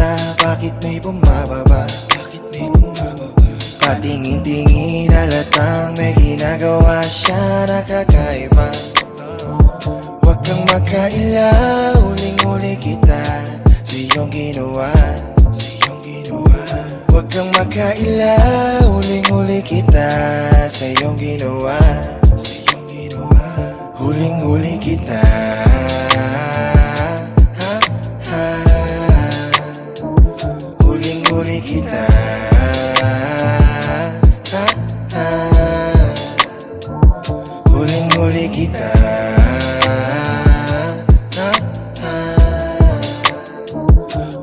mata, bakit may bumababa? Patingin-tingin halatang may ginagawa siya na kakaiba. Huwag kang makaila, huling-huli kita sa iyong ginawa. Huwag kang makaila, huling-huli kita sa iyong ginawa. Huling-huli kita. Huling-huli kita. Huling-huli kita.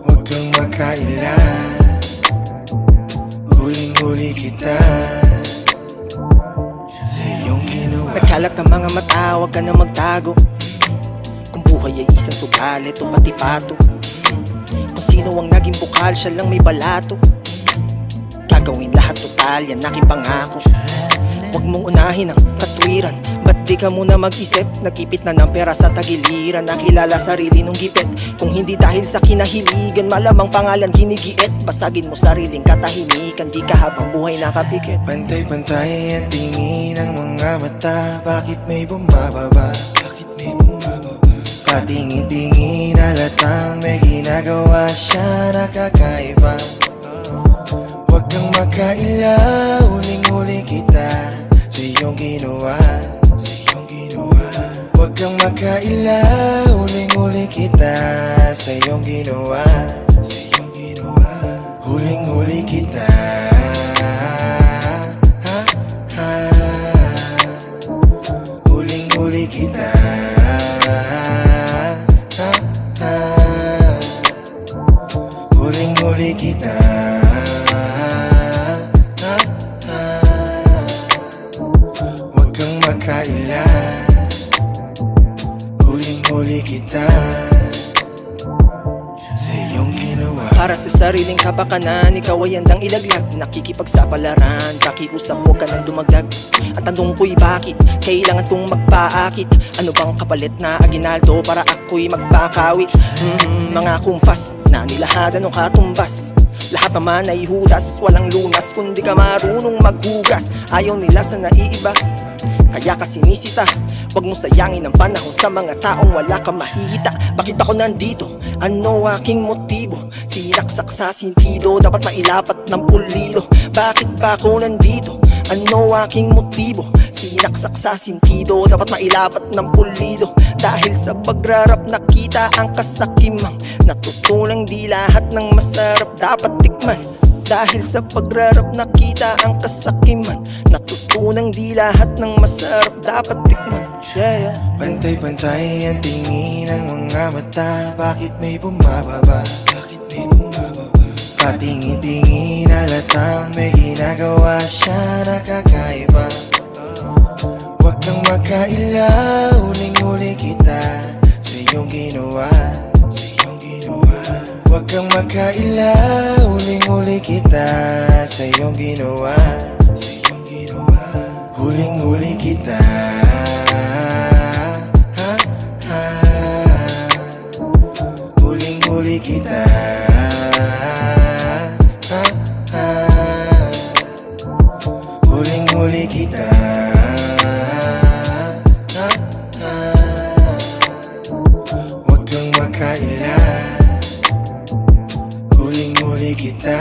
Huwag kang makaila, huling-huli kita sa iyong ginawa. Nagkalat ang mga mata, huwag ka na magtago. Kung buhay ay isang sugalit o pati pato, kung sino ang naging bukal, siya lang may balato. Gagawin lahat total, yan aking pangako. Huwag mong unahin ang katwiran, ba't di ka muna mag-isip? Nagipit na ng pera sa tagiliran, nakilala sarili nung gipit. Kung hindi dahil sa kinahiligan, malamang pangalan ginigiit. Basagin mo sariling katahimikan, di ka habang buhay nakapikit. Pantay-pantay ang tingin ng mga mata, bakit may bumababa? Patingin-tingin halatang may ginagawa siya na kakaiba. Huwag kang makaila, huling-huli kita sa iyong ginawa. Huwag kang makaila, huling-huli kita sa iyong ginawa. Huling-huli kita. Huling-huli kita. Huling-huli kita. Huwag kang makaila, huling-huli kita sa iyong ginawa. Para sa sariling kapakanan, ikaw ay handang ilaglag. Nakikipagsapalaran, pakiusap mo ka nang dumagdag. Ang tanong ko'y bakit kailangan kong magpaakit? Ano bang kapalit na aginaldo para ako'y magpakawit? Mga kumpas na nilahadan ng katumbas. Lahat naman ay hudas, walang lunas kundi ka marunong maghugas. Ayaw nila sa naiiba, kaya ka sinisita. Huwag mo sayangin ang panahon sa mga taong wala kang mahihita. Bakit ako nandito? Ano aking motibo? Sinaksak sa sentido, dapat mailapat ng pulido. Bakit pa ako nandito? Ano aking motibo? Sinaksak sa sentido, dapat mailapat ng pulido. Dahil sa pagrarap nakita ang kasakimang natutunang di lahat ng masarap dapat tikman. Dahil sa pagrarap nakita ang kasakiman natutunang di lahat ng masarap dapat tikman. Pantay-pantay ang tingin ng mga mata, bakit may bumababa? Patingin-tingin halatang may ginagawa siya na kakaiba. Huwag kang makaila, huling-huli kita sa iyong ginawa. Huwag kang makaila, huling-huli kita sa iyong ginawa. Huling-huli kita. Huling-huli kita. Huling-huli kita. Huwag kang makaila, huling-huli kita.